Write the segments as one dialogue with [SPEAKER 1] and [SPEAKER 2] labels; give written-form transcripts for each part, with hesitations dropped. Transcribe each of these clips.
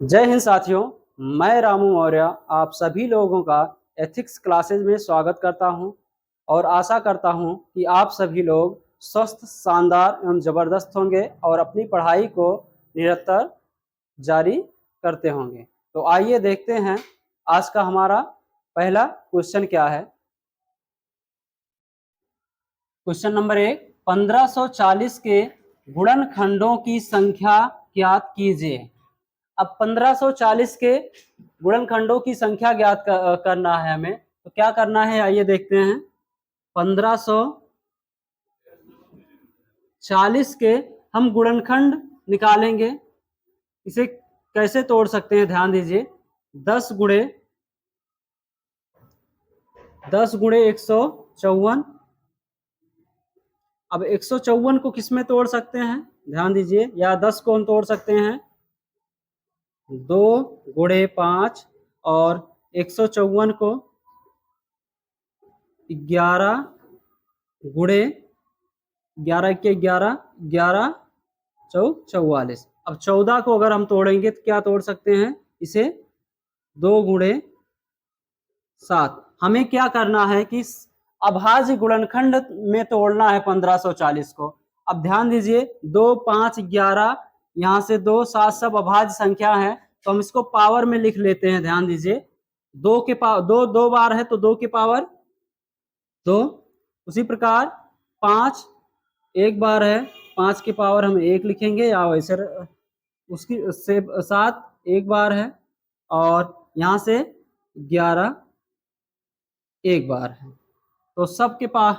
[SPEAKER 1] जय हिंद साथियों, मैं रामू मौर्य आप सभी लोगों का एथिक्स क्लासेज में स्वागत करता हूं और आशा करता हूं कि आप सभी लोग स्वस्थ, शानदार एवं ज़बरदस्त होंगे और अपनी पढ़ाई को निरंतर जारी करते होंगे। तो आइए देखते हैं आज का हमारा पहला क्वेश्चन क्या है। क्वेश्चन नंबर 1, 1540 के गुणनखंडों की संख्या ज्ञात कीजिए। अब 1540 के गुणनखंडों की संख्या ज्ञात करना है हमें, तो क्या करना है आइए देखते हैं। 1540 के हम गुणनखंड निकालेंगे। इसे कैसे तोड़ सकते हैं, ध्यान दीजिए। 10 गुणे 154। अब 154 को किस में तोड़ सकते हैं, ध्यान दीजिए, या 10 को हम तोड़ सकते हैं 2 गुणे 5 और 154 को 11 गुणे 11 के 11, 11 चौक 44। अब 14 को अगर हम तोड़ेंगे तो क्या तोड़ सकते हैं इसे, 2 गुणे 7। हमें क्या करना है कि अभाज्य गुणनखंड में तोड़ना है 1540 को। अब ध्यान दीजिए, 2, 5, 11, यहाँ से 2, 7 सब अभाज्य संख्या है, तो हम इसको पावर में लिख लेते हैं। ध्यान दीजिए, 2 के पावर 2 बार है तो 2 के पावर 2। उसी प्रकार 5 एक बार है, 5 के पावर हम 1 लिखेंगे, या वैसे उसकी से 7 एक बार है, और यहाँ से 11 एक बार है। तो सब के पास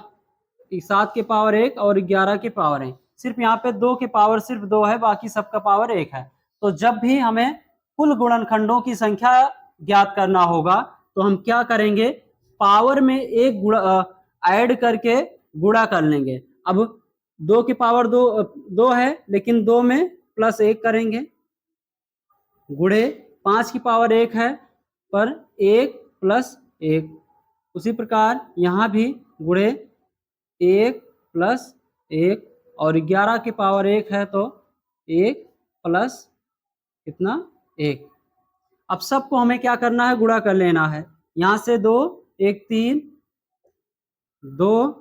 [SPEAKER 1] 7 के पावर 1 और 11 के पावर 1, सिर्फ यहाँ पे 2 के पावर सिर्फ 2 है, बाकी सबका पावर 1 है। तो जब भी हमें कुल गुणनखंडों की संख्या ज्ञात करना होगा तो हम क्या करेंगे, पावर में एक गुणा ऐड करके गुणा कर लेंगे। अब 2 की पावर 2 है, लेकिन 2 में प्लस 1 करेंगे, गुणे 5 की पावर 1 है पर 1 प्लस 1। उसी प्रकार यहाँ भी गुणे 1 प्लस 1, और 11 की पावर 1 है तो 1 प्लस कितना 1। अब सबको हमें क्या करना है, गुणा कर लेना है। यहाँ से 2, 1 3, 2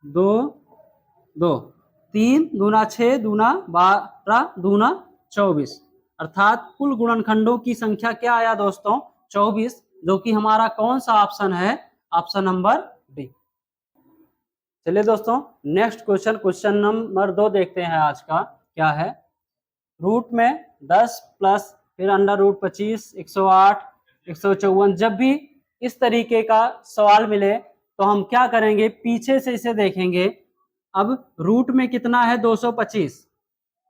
[SPEAKER 1] 2 2, 3 दूना 6, दूना 12, दूना 24, अर्थात कुल गुणनखंडों की संख्या क्या आया दोस्तों, 24, जो कि हमारा कौन सा ऑप्शन है, ऑप्शन नंबर बी। चलिए दोस्तों, नेक्स्ट क्वेश्चन नंबर 2 देखते हैं आज का क्या है। रूट में 10 प्लस फिर अंडर रूट 25, 108, 154। जब भी इस तरीके का सवाल मिले तो हम क्या करेंगे, पीछे से इसे देखेंगे। अब रूट में कितना है, 225,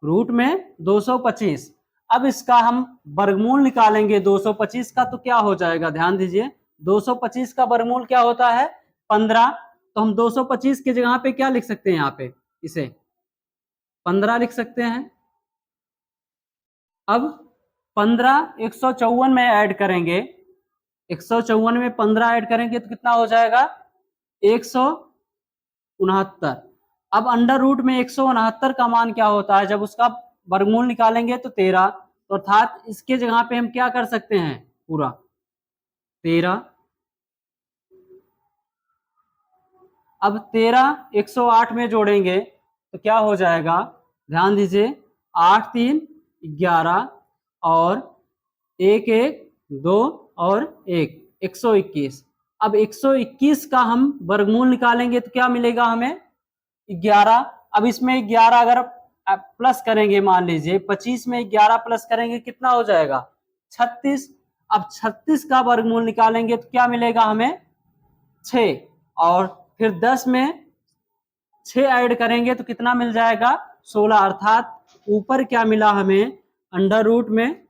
[SPEAKER 1] रूट में 225। अब इसका हम वर्गमूल निकालेंगे 225 का, तो क्या हो जाएगा, ध्यान दीजिए, 225 का वर्गमूल क्या होता है, 15। तो हम 225 की जगह पे क्या लिख सकते हैं, यहाँ पे इसे 15 लिख सकते हैं। अब 15 154 में ऐड करेंगे, 154 में 15 ऐड करेंगे तो कितना हो जाएगा, 169। अब अंडर रूट में 169 का मान क्या होता है, जब उसका वर्गमूल निकालेंगे तो 13, तो अर्थात इसके जगह पे हम क्या कर सकते हैं, पूरा 13। अब 13 108 में जोड़ेंगे तो क्या हो जाएगा, ध्यान दीजिए, 8 3 11 और 1 1 2 और 1 121। अब 121 का हम वर्गमूल निकालेंगे तो क्या मिलेगा हमें, 11। अब इसमें 11 अगर प्लस करेंगे, मान लीजिए 25 में 11 प्लस करेंगे कितना हो जाएगा, 36। अब 36 का वर्गमूल निकालेंगे तो क्या मिलेगा हमें, 6, और फिर 10 में 6 ऐड करेंगे तो कितना मिल जाएगा, 16। अर्थात ऊपर क्या मिला हमें, अंडर रूट में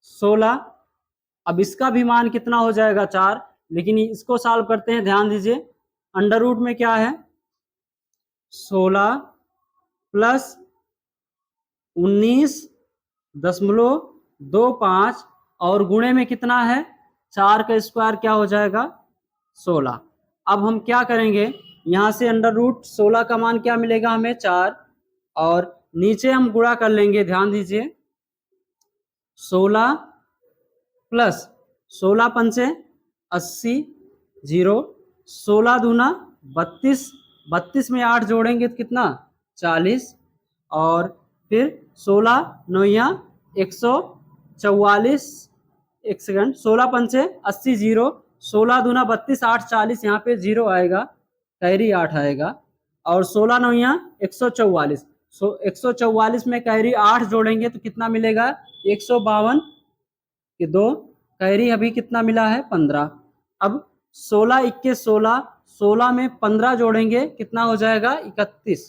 [SPEAKER 1] 16। अब इसका भी मान कितना हो जाएगा, 4। लेकिन इसको सॉल्व करते हैं, ध्यान दीजिए, अंडर रूट में क्या है, 16 प्लस 19.25 और गुणे में कितना है, 4 का स्क्वायर क्या हो जाएगा, 16। अब हम क्या करेंगे, यहाँ से अंडर रूट 16 का मान क्या मिलेगा हमें, 4, और नीचे हम गुणा कर लेंगे। ध्यान दीजिए, 16 प्लस 16 पंचे 80 जीरो, 16 दूना 32, 32 में 8 जोड़ेंगे तो कितना 40, और फिर 16 नौया 144, एक सेकंड, 16 पंचे 80 जीरो, 16 दूना 32, 8 40, यहाँ पे जीरो आएगा, कैरी 8 आएगा, और 16 नौया 144, 144 में कैरी 8 जोड़ेंगे तो कितना मिलेगा 152 के 2, कैरी अभी कितना मिला है 15। अब 16 इक्के 16, 16 में 15 जोड़ेंगे कितना हो जाएगा 31।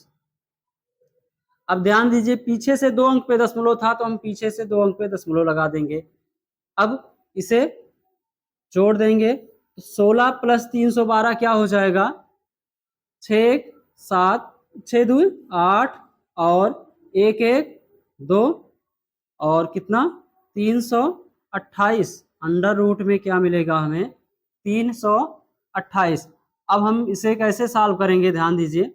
[SPEAKER 1] अब ध्यान दीजिए पीछे से 2 अंक पे दशमलव था तो हम पीछे से 2 अंक पे दशमलव लगा देंगे। अब इसे जोड़ देंगे तो 16 प्लस 312 क्या हो जाएगा 6 7, 6 2 8, और 1 1 2, और कितना 328, अंडर रूट में क्या मिलेगा हमें 328। अब हम इसे कैसे सॉल्व करेंगे, ध्यान दीजिए,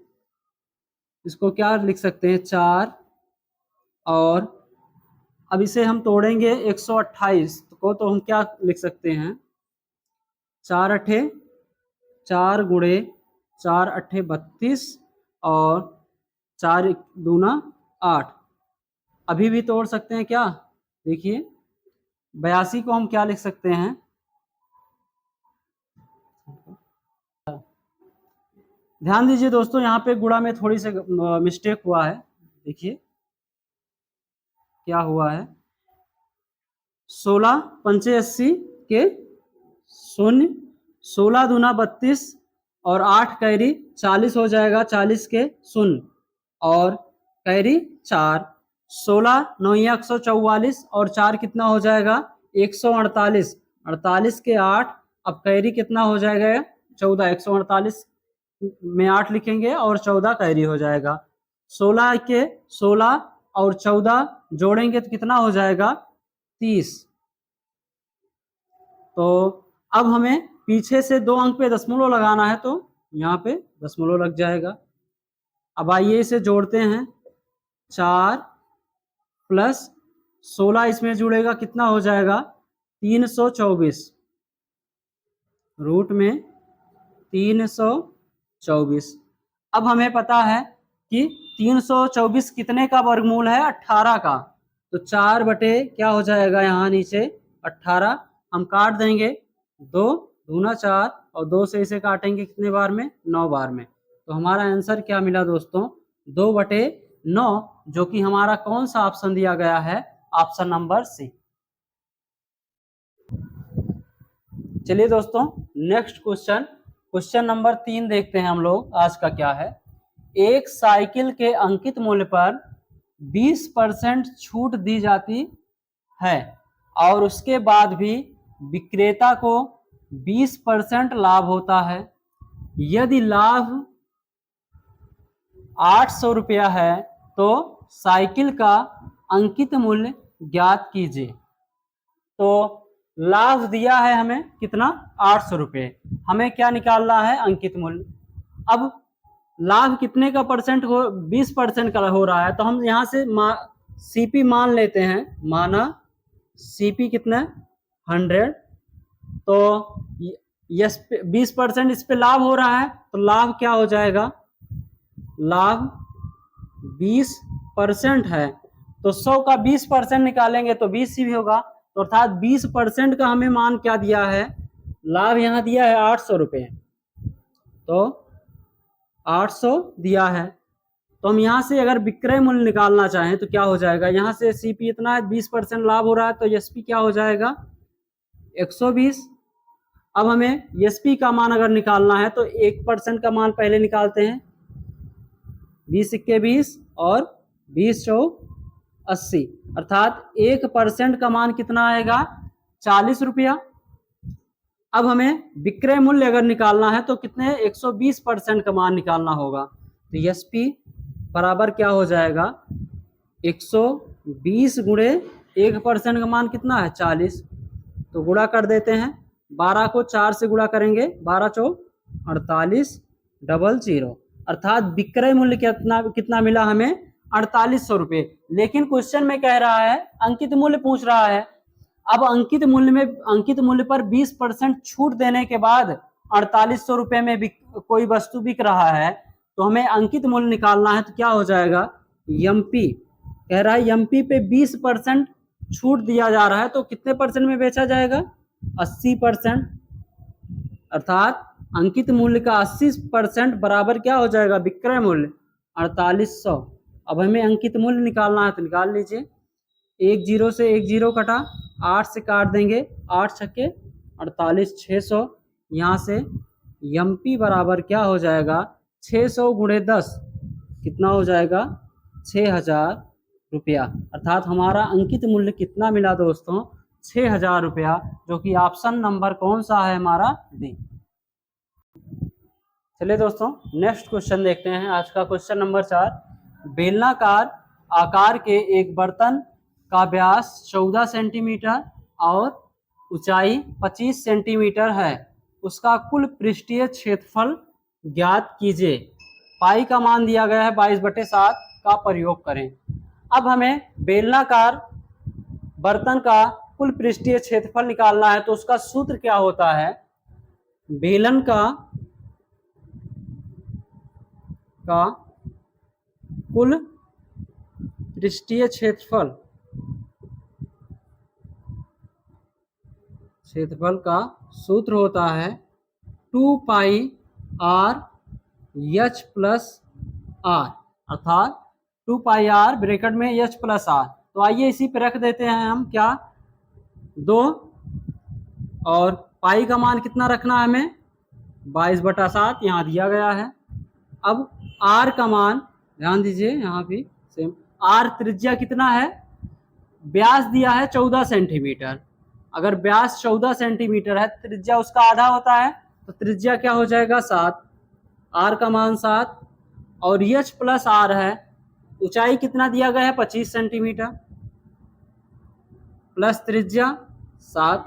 [SPEAKER 1] इसको क्या लिख सकते हैं 4, और अब इसे हम तोड़ेंगे 128 को तो हम क्या लिख सकते हैं 4 अठे 4 गुणे 4 अठे 32, और 4 दूना 8। अभी भी तोड़ सकते हैं क्या, देखिए 82 को हम क्या लिख सकते हैं, ध्यान दीजिए दोस्तों यहाँ पे गुणा में थोड़ी सी मिस्टेक हुआ है, देखिए क्या हुआ है 16 पंचे 80 के 0, 16 दूना 32, और 8 कैरी 40 हो जाएगा, 40 के 0, और कैरी 4, 16 नौया 144, और 4 कितना हो जाएगा 148, 48 के 8, अब कैरी कितना हो जाएगा 14, 148 में 8 लिखेंगे और 14 कैरी हो जाएगा, 16 के 16 और 14 जोड़ेंगे तो कितना हो जाएगा 30। तो अब हमें पीछे से 2 अंक पे दशमलव लगाना है तो यहाँ पे दशमलव लग जाएगा। अब आइए इसे जोड़ते हैं, 4 प्लस 16 इसमें जुड़ेगा कितना हो जाएगा 324, रूट में 324। अब हमें पता है कि 324 कितने का वर्गमूल है 18 का, तो 4 बटे क्या हो जाएगा यहाँ नीचे 18, हम काट देंगे 2 दूना 4, और 2 से इसे काटेंगे कितने बार में 9 बार में, तो हमारा आंसर क्या मिला दोस्तों 2 बटे 9, जो कि हमारा कौन सा ऑप्शन दिया गया है, ऑप्शन नंबर सी। चलिए दोस्तों नेक्स्ट क्वेश्चन नंबर 3 देखते हैं हम लोग आज का क्या है। एक साइकिल के अंकित मूल्य पर 20% छूट दी जाती है और उसके बाद भी विक्रेता को 20% लाभ होता है। यदि लाभ 800 रुपया है तो साइकिल का अंकित मूल्य ज्ञात कीजिए। तो लाभ दिया है हमें कितना 800 रुपये, हमें क्या निकालना है अंकित मूल्य। अब लाभ कितने का परसेंट हो 20% का हो रहा है, तो हम यहाँ से सीपी मान लेते हैं, माना सीपी कितना 100, तो यस 20% इस पे लाभ हो रहा है, तो लाभ क्या हो जाएगा, लाभ 20% है तो 100 का 20% निकालेंगे तो 20 ही होगा, तो अर्थात 20% का हमें मान क्या दिया है, लाभ यहाँ दिया है 800 रुपये, तो 800 दिया है, तो हम यहाँ से अगर विक्रय मूल्य निकालना चाहें तो क्या हो जाएगा, यहाँ से सीपी इतना है 20% लाभ हो रहा है तो एसपी क्या हो जाएगा 120। अब हमें एसपी का मान अगर निकालना है तो 1% का मान पहले निकालते हैं, 20 इक्के 20 और 20 चौक 80, अर्थात 1% का मान कितना आएगा 40 रुपया। अब हमें विक्रय मूल्य अगर निकालना है तो कितने 120% का मान निकालना होगा, तो एसपी बराबर क्या हो जाएगा 120 गुणे 1% का मान कितना है 40, तो गुणा कर देते हैं, 12 को 4 से गुणा करेंगे, 12 चौक 48 00, अर्थात विक्रय मूल्य कितना मिला हमें 4800 रुपये। लेकिन क्वेश्चन में कह रहा है, अंकित मूल्य पूछ रहा है। अब अंकित मूल्य पर 20% छूट देने के बाद 4800 रुपये में कोई वस्तु बिक रहा है, तो हमें अंकित मूल्य निकालना है। तो क्या हो जाएगा, एमपी कह रहा है एमपी पे 20% छूट दिया जा रहा है, तो कितने परसेंट में बेचा जाएगा, 80%। अर्थात अंकित मूल्य का 80% बराबर क्या हो जाएगा, विक्रय मूल्य 4800। अब हमें अंकित मूल्य निकालना है, तो निकाल लीजिए। 1 0 से 1 0 कटा, 8 से काट देंगे, 8 छक्के 48, 600। यहाँ से एमपी बराबर क्या हो जाएगा, 600 गुणे 10 कितना हो जाएगा, 6000 रुपया। अर्थात हमारा अंकित मूल्य कितना मिला दोस्तों, 6000 रुपया, जो कि ऑप्शन नंबर कौन सा है हमारा, डी। चलिए दोस्तों नेक्स्ट क्वेश्चन देखते हैं। आज का क्वेश्चन नंबर 4, बेलनाकार आकार के एक बर्तन का व्यास 14 सेंटीमीटर और ऊंचाई 25 सेंटीमीटर है, उसका कुल पृष्ठीय क्षेत्रफल ज्ञात कीजिए। पाई का मान दिया गया है 22/7 का प्रयोग करें। अब हमें बेलनाकार बर्तन का कुल पृष्ठीय क्षेत्रफल निकालना है, तो उसका सूत्र क्या होता है, बेलन का कुल पृष्ठीय क्षेत्रफल का सूत्र होता है 2 पाई आर एच प्लस आर, अर्थात 2 पाई आर ब्रैकेट में एच प्लस आर। तो आइए इसी पे रख देते हैं हम क्या, 2, और पाई का मान कितना रखना है हमें, 22/7 यहाँ दिया गया है। अब आर का मान ध्यान दीजिए, यहाँ भी सेम, आर त्रिज्या कितना है, व्यास दिया है 14 सेंटीमीटर। अगर व्यास 14 सेंटीमीटर है, त्रिज्या उसका आधा होता है, तो त्रिज्या क्या हो जाएगा, 7, आर का मान 7, और एच प्लस आर है, ऊंचाई कितना दिया गया है, 25 सेंटीमीटर, प्लस त्रिज्या 7।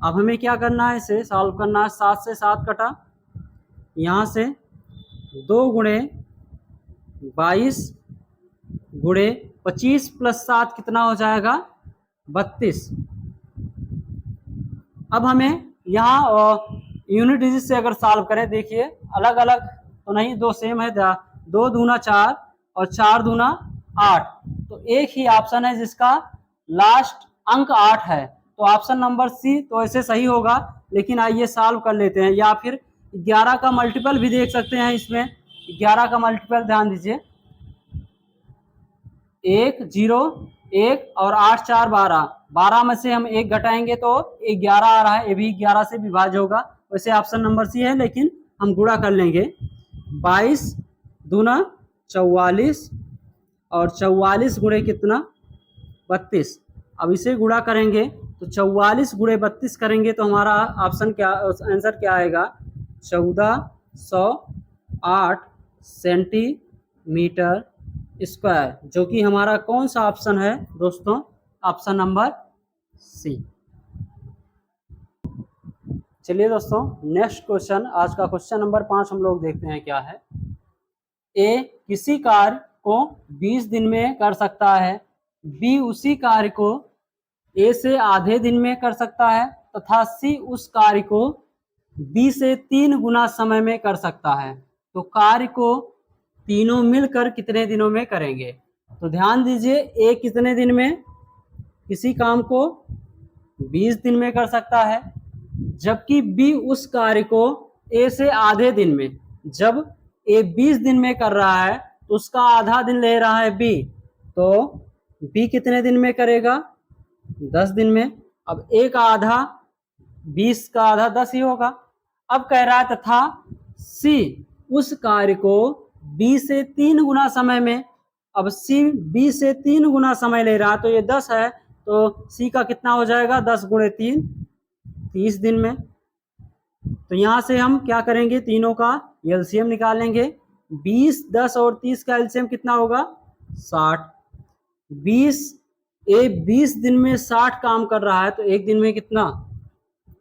[SPEAKER 1] अब हमें क्या करना है, इसे सॉल्व करना है। 7 से 7 कटा, यहाँ से 2 गुणे 22 गुणे 25 प्लस 7 कितना हो जाएगा, 32। अब हमें यहाँ यूनिट डिजिट से अगर सॉल्व करें, देखिए अलग अलग तो नहीं, दो सेम है, 2 दूना 4 और 4 दूना 8, तो एक ही ऑप्शन है जिसका लास्ट अंक 8 है, तो ऑप्शन नंबर सी तो ऐसे सही होगा। लेकिन आइए सॉल्व कर लेते हैं, या फिर 11 का मल्टीपल भी देख सकते हैं इसमें। 11 का मल्टीपल ध्यान दीजिए, 1 0 1 और 8 4 12, 12 में से हम 1 घटाएंगे तो 11 आ रहा है, ये भी 11 से विभाज्य होगा। वैसे ऑप्शन नंबर सी है, लेकिन हम गुणा कर लेंगे। 22 दूना 44 और 44 गुणे कितना, 32। अब इसे गुणा करेंगे तो 44 गुणे 32 करेंगे तो हमारा ऑप्शन क्या, आंसर क्या आएगा, 1408 सेंटीमीटर स्क्वायर, जो कि हमारा कौन सा ऑप्शन है दोस्तों, ऑप्शन नंबर सी। चलिए दोस्तों नेक्स्ट क्वेश्चन, आज का क्वेश्चन नंबर 5 हम लोग देखते हैं क्या है। ए किसी कार्य को 20 दिन में कर सकता है, बी उसी कार्य को ए से आधे दिन में कर सकता है, तथा सी उस कार्य को बी से 3 गुना समय में कर सकता है। तो कार्य को तीनों मिलकर कितने दिनों में करेंगे। तो ध्यान दीजिए, ए कितने दिन में, किसी काम को 20 दिन में कर सकता है, जबकि बी उस कार्य को ए से आधे दिन में। जब ए 20 दिन में कर रहा है तो उसका आधा दिन ले रहा है बी, तो बी कितने दिन में करेगा, 10 दिन में। अब ए का आधा 20 का आधा 10 ही होगा। अब कह रहा है तथा सी उस कार्य को बी से 3 गुना समय में। अब सी बी से 3 गुना समय ले रहा, तो ये 10 है, तो सी का कितना हो जाएगा, 10 गुणे 3, 30 दिन में। तो यहाँ से हम क्या करेंगे, तीनों का एलसीएम निकालेंगे। 20, 10 और 30 का एलसीएम कितना होगा, 60। 20 दिन में 60 काम कर रहा है, तो एक दिन में कितना,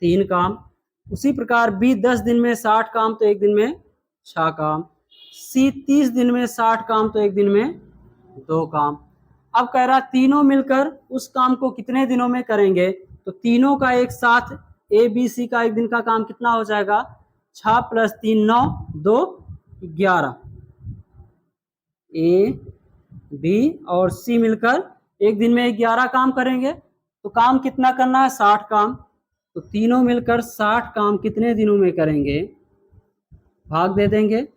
[SPEAKER 1] 3 काम। उसी प्रकार बी 10 दिन में 60 काम, तो एक दिन में 6 काम। सी 30 दिन में 60 काम, तो एक दिन में 2 काम। अब कह रहा तीनों मिलकर उस काम को कितने दिनों में करेंगे, तो तीनों का एक साथ ए बी सी का एक दिन का काम कितना हो जाएगा, 6 + 3 9 2 11। ए बी और सी मिलकर एक दिन में 11 काम करेंगे, तो काम कितना करना है, 60 काम। तो तीनों मिलकर 60 काम कितने दिनों में करेंगे, भाग दे देंगे,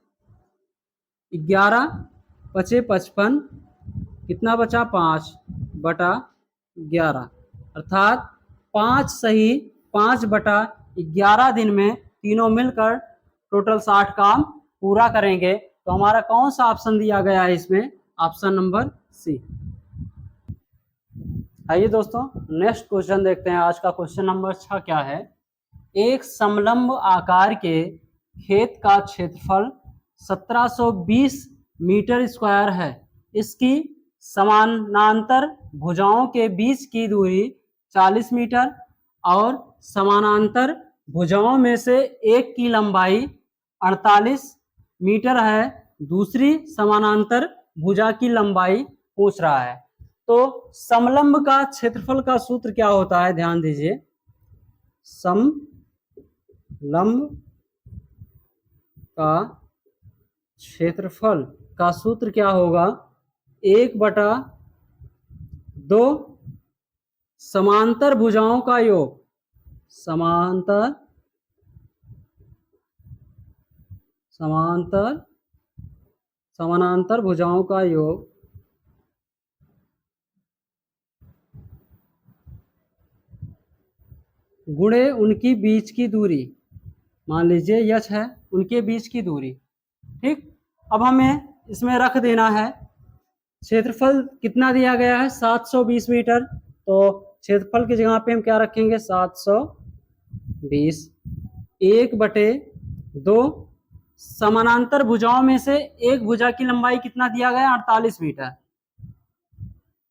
[SPEAKER 1] 11 पचे 55, कितना बचा, 5 बटा 11, अर्थात 5 सही 5 बटा 11 दिन में तीनों मिलकर टोटल 60 काम पूरा करेंगे। तो हमारा कौन सा ऑप्शन दिया गया है इसमें, ऑप्शन नंबर सी। आइए दोस्तों नेक्स्ट क्वेश्चन देखते हैं। आज का क्वेश्चन नंबर 6 क्या है, एक समलंब आकार के खेत का क्षेत्रफल 1720 मीटर स्क्वायर है। इसकी समानांतर भुजाओं के बीच की दूरी 40 मीटर और समानांतर भुजाओं में से एक की लंबाई 48 मीटर है। दूसरी समानांतर भुजा की लंबाई पूछ रहा है। तो समलंब का क्षेत्रफल का सूत्र क्या होता है, ध्यान दीजिए। समलंब का क्षेत्रफल का सूत्र क्या होगा, 1/2 समांतर भुजाओं का योग, समानांतर भुजाओं का योग गुणे उनकी बीच की दूरी, मान लीजिए यच है, उनके बीच की दूरी। ठीक, अब हमें इसमें रख देना है क्षेत्रफल कितना दिया गया है, 720 मीटर। तो क्षेत्रफल की जगह पे हम क्या रखेंगे, 720। 1/2 समानांतर भुजाओं में से एक भुजा की लंबाई कितना दिया गया, 48 मीटर।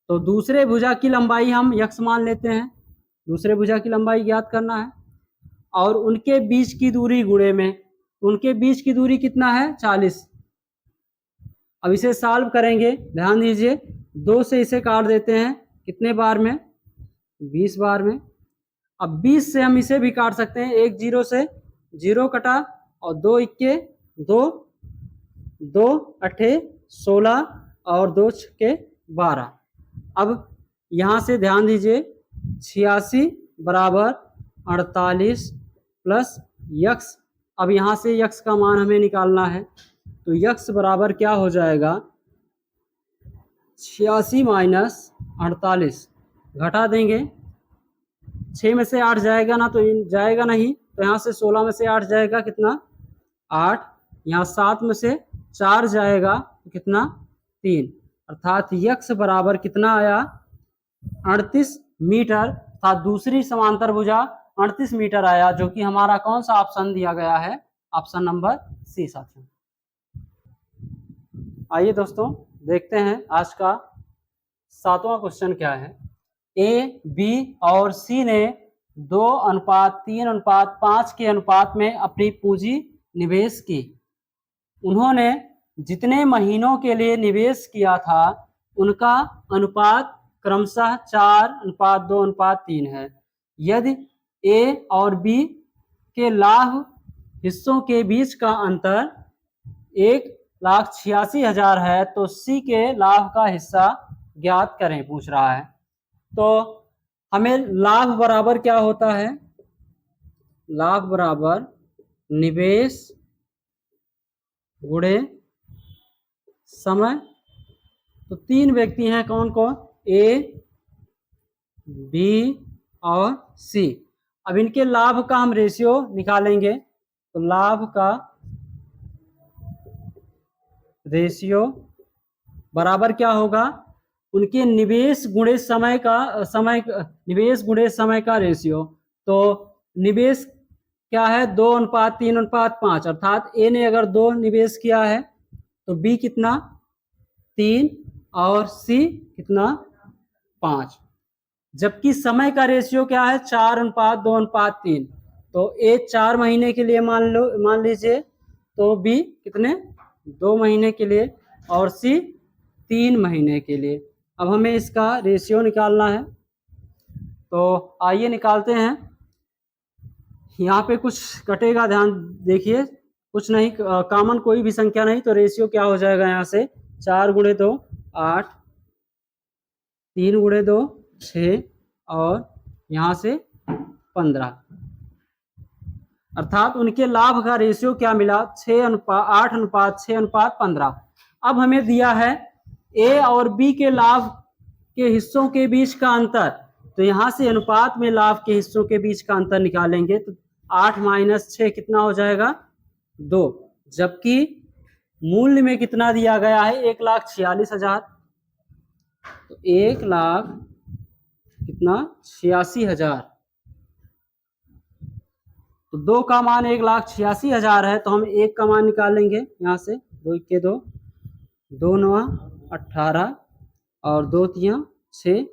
[SPEAKER 1] तो दूसरे भुजा की लंबाई हम यक्स मान लेते हैं, दूसरे भुजा की लंबाई ज्ञात करना है, और उनके बीच की दूरी गुणे में, उनके बीच की दूरी कितना है, 40। अब इसे सॉल्व करेंगे, ध्यान दीजिए, 2 से इसे काट देते हैं, कितने बार में, 20 बार में। अब 20 से हम इसे भी काट सकते हैं, 1 0 से 0 कटा, और 2 इक्के 2, 2 अट्ठे 16 और 2 छक्के 12। अब यहाँ से ध्यान दीजिए, 86 बराबर 48 प्लस यक्स। अब यहाँ से यक्स का मान हमें निकालना है, तो यक्स बराबर क्या हो जाएगा, 86 माइनस 48, घटा देंगे, 6 में से 8 जाएगा ना, तो जाएगा नहीं, तो यहाँ से 16 में से 8 जाएगा, कितना, 8। यहाँ 7 में से 4 जाएगा, तो कितना, 3, अर्थात यक्स बराबर कितना आया, 38 मीटर, अर्थात दूसरी समांतर भुजा 38 मीटर आया, जो कि हमारा कौन सा ऑप्शन दिया गया है, ऑप्शन नंबर सी साथियों। आइए दोस्तों देखते हैं आज का 7वां क्वेश्चन क्या है। ए, बी और सी ने 2:3:5 के अनुपात में अपनी पूंजी निवेश की। उन्होंने जितने महीनों के लिए निवेश किया था उनका अनुपात क्रमशः 4:2:3 है। यदि ए और बी के लाभ हिस्सों के बीच का अंतर 1,86,000 है, तो सी के लाभ का हिस्सा ज्ञात करें, पूछ रहा है। तो हमें लाभ बराबर क्या होता है, लाभ बराबर निवेश गुणे समय। तो 3 व्यक्ति हैं, कौन कौन, ए, बी और सी। अब इनके लाभ का हम रेशियो निकालेंगे, तो लाभ का रेशियो बराबर क्या होगा, उनके निवेश गुणे समय का, निवेश गुणे समय का रेशियो। तो निवेश क्या है, 2:3:5, अर्थात ए ने अगर 2 निवेश किया है तो बी कितना, 3, और सी कितना, 5। जबकि समय का रेशियो क्या है, 4:2:3। तो ए 4 महीने के लिए मान लीजिए, तो बी कितने, 2 महीने के लिए और सी 3 महीने के लिए। अब हमें इसका रेशियो निकालना है, तो आइए निकालते हैं। यहाँ पे कुछ कटेगा, ध्यान देखिए, कुछ नहीं, कॉमन कोई भी संख्या नहीं, तो रेशियो क्या हो जाएगा यहाँ से, 4 गुणे 2 8, 3 गुणे 2 6 और यहाँ से 15, अर्थात उनके लाभ का रेशियो क्या मिला, 8:6:15। अब हमें दिया है ए और बी के लाभ के हिस्सों के बीच का अंतर, तो यहाँ से अनुपात में लाभ के हिस्सों के बीच का अंतर निकालेंगे, तो 8 - 6 कितना हो जाएगा, 2, जबकि मूल्य में कितना दिया गया है, 1,46,000, तो 1,86,000, तो 2 का मान 1,86,000 है, तो हम 1 का मान निकालेंगे यहाँ से, 2 के 2, 2 9 18 और 2 3 6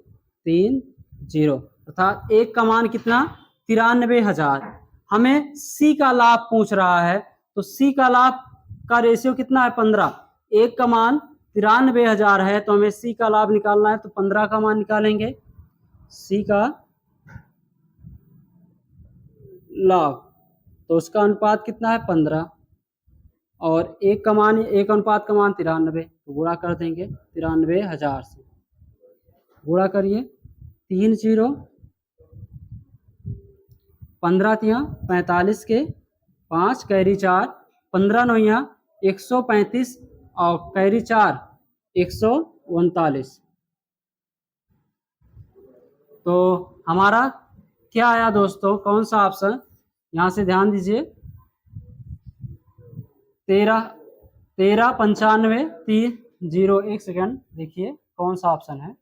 [SPEAKER 1] 3 0, अर्थात 1 का मान कितना, 93,000। हमें सी का लाभ पूछ रहा है, तो सी का लाभ का रेशियो कितना है, 15, 1 का मान 93,000 है, तो हमें सी का लाभ निकालना है, तो 15 का मान निकालेंगे, सी का लाभ, तो उसका अनुपात कितना है, 15, और 1 का मान, 1 अनुपात का मान 93, तो गुणा कर देंगे 93,000 से, गुणा करिए, 3 0, 15 3 45 के 5 कैरी 4, 15 9 135 और कैरी 4 139, तो हमारा क्या आया दोस्तों, कौन सा ऑप्शन, यहाँ से ध्यान दीजिए, 13 95 3 0, 1 सेकेंड, देखिए कौन सा ऑप्शन है,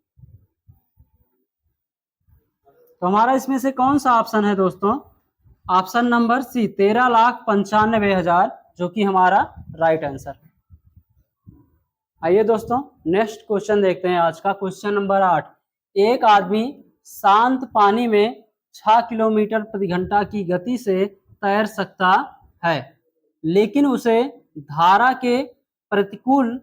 [SPEAKER 1] तो हमारा इसमें से कौन सा ऑप्शन है दोस्तों, ऑप्शन नंबर सी, 13,95,000, जो कि हमारा राइट आंसर। आइए दोस्तों नेक्स्ट क्वेश्चन देखते हैं, आज का क्वेश्चन नंबर 8। एक आदमी शांत पानी में 6 किलोमीटर प्रति घंटा की गति से तैर सकता है, लेकिन उसे धारा के प्रतिकूल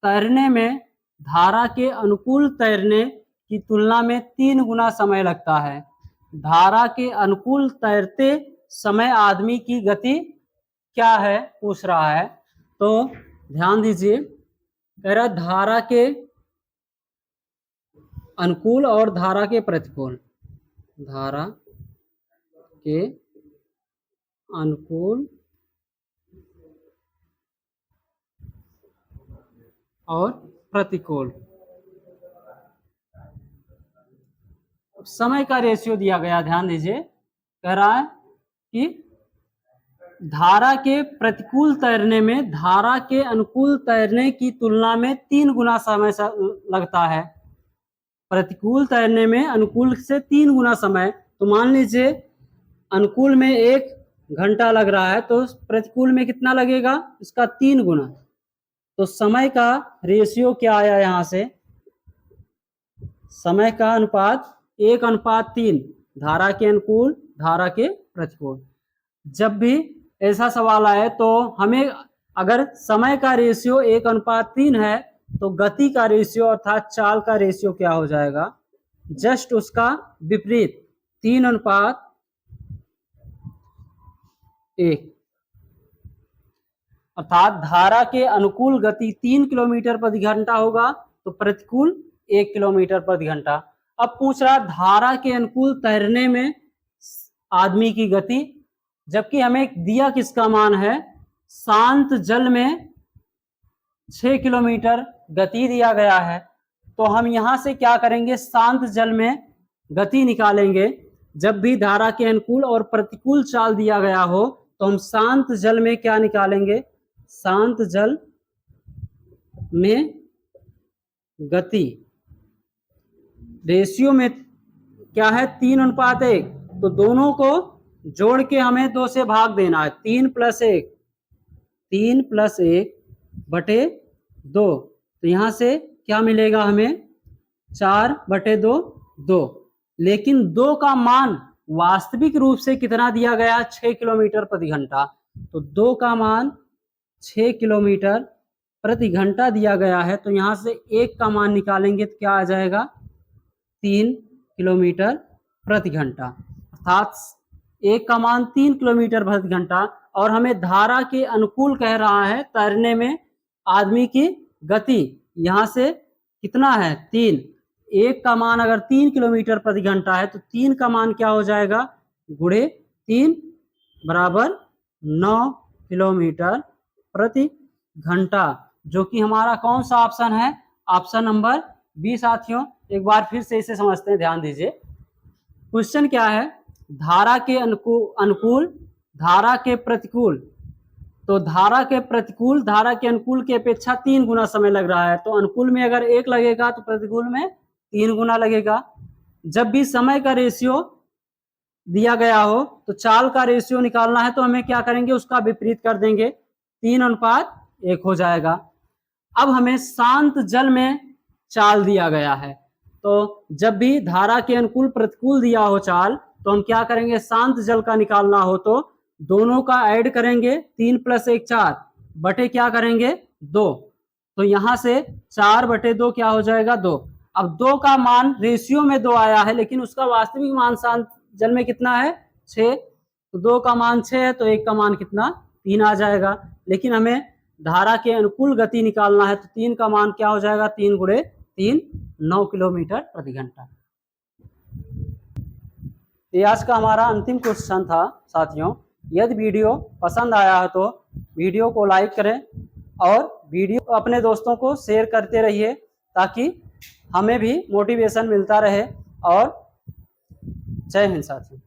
[SPEAKER 1] तैरने में धारा के अनुकूल तैरने की तुलना में 3 गुना समय लगता है। धारा के अनुकूल तैरते समय आदमी की गति क्या है, पूछ रहा है, तो ध्यान दीजिए, कह रहा धारा के अनुकूल और धारा के प्रतिकूल, धारा के अनुकूल और प्रतिकूल, समय का रेशियो दिया गया, ध्यान दीजिए, कह रहा है कि धारा के प्रतिकूल तैरने में धारा के अनुकूल तैरने की तुलना में 3 गुना समय लगता है, प्रतिकूल तैरने में अनुकूल से 3 गुना समय, तो मान लीजिए अनुकूल में 1 घंटा लग रहा है, तो प्रतिकूल में कितना लगेगा, इसका 3 गुना, तो समय का रेशियो क्या आया, यहाँ से समय का अनुपात 1:3, धारा के अनुकूल धारा के प्रतिकूल। जब भी ऐसा सवाल आए तो हमें, अगर समय का रेशियो 1:3 है, तो गति का रेशियो अर्थात चाल का रेशियो क्या हो जाएगा, जस्ट उसका विपरीत, 3:1, अर्थात धारा के अनुकूल गति 3 किलोमीटर प्रति घंटा होगा, तो प्रतिकूल 1 किलोमीटर प्रति घंटा। अब पूछ रहा धारा के अनुकूल तैरने में आदमी की गति, जबकि हमें दिया किसका मान है, शांत जल में 6 किलोमीटर गति दिया गया है, तो हम यहां से क्या करेंगे, शांत जल में गति निकालेंगे। जब भी धारा के अनुकूल और प्रतिकूल चाल दिया गया हो, तो हम शांत जल में क्या निकालेंगे, शांत जल में गति रेशियो में क्या है, 3:1, तो दोनों को जोड़ के हमें 2 से भाग देना है, 3 + 1, 3 + 1 बटे 2, तो यहाँ से क्या मिलेगा हमें, 4/2, 2, लेकिन 2 का मान वास्तविक रूप से कितना दिया गया, 6 किलोमीटर प्रति घंटा, तो 2 का मान 6 किलोमीटर प्रति घंटा दिया गया है, तो यहाँ से 1 का मान निकालेंगे तो क्या आ जाएगा 3 किलोमीटर प्रति घंटा। अर्थात 1 का मान 3 किलोमीटर प्रति घंटा, और हमें धारा के अनुकूल कह रहा है तैरने में आदमी की गति, यहाँ से कितना है 3। 1 का मान अगर 3 किलोमीटर प्रति घंटा है तो 3 का मान क्या हो जाएगा गुणे 3 बराबर 9 किलोमीटर प्रति घंटा, जो कि हमारा कौन सा ऑप्शन है, ऑप्शन नंबर बी। साथियों एक बार फिर से इसे समझते हैं, ध्यान दीजिए। क्वेश्चन क्या है, धारा के अनुकूल धारा के प्रतिकूल, तो धारा के प्रतिकूल धारा के अनुकूल की अपेक्षा 3 गुना समय लग रहा है, तो अनुकूल में अगर 1 लगेगा तो प्रतिकूल में 3 गुना लगेगा। जब भी समय का रेशियो दिया गया हो तो चाल का रेशियो निकालना है, तो हमें क्या करेंगे उसका विपरीत कर देंगे, 3:1 हो जाएगा। अब हमें शांत जल में चाल दिया गया है, तो जब भी धारा के अनुकूल प्रतिकूल दिया हो चाल, तो हम क्या करेंगे शांत जल का निकालना हो तो दोनों का ऐड करेंगे, 3 + 1 4 बटे क्या करेंगे 2, तो यहाँ से 4/2 क्या हो जाएगा 2। अब 2 का मान रेशियो में 2 आया है, लेकिन उसका वास्तविक मान शांत जल में कितना है 6, तो 2 का मान 6 है, तो 1 का मान कितना 3 आ जाएगा। लेकिन हमें धारा के अनुकूल गति निकालना है, तो 3 का मान क्या हो जाएगा 3 × 3 9 किलोमीटर प्रति घंटा। ये आज का हमारा अंतिम क्वेश्चन था साथियों। यदि वीडियो पसंद आया है तो वीडियो को लाइक करें और वीडियो अपने दोस्तों को शेयर करते रहिए, ताकि हमें भी मोटिवेशन मिलता रहे। और जय हिंद साथियों।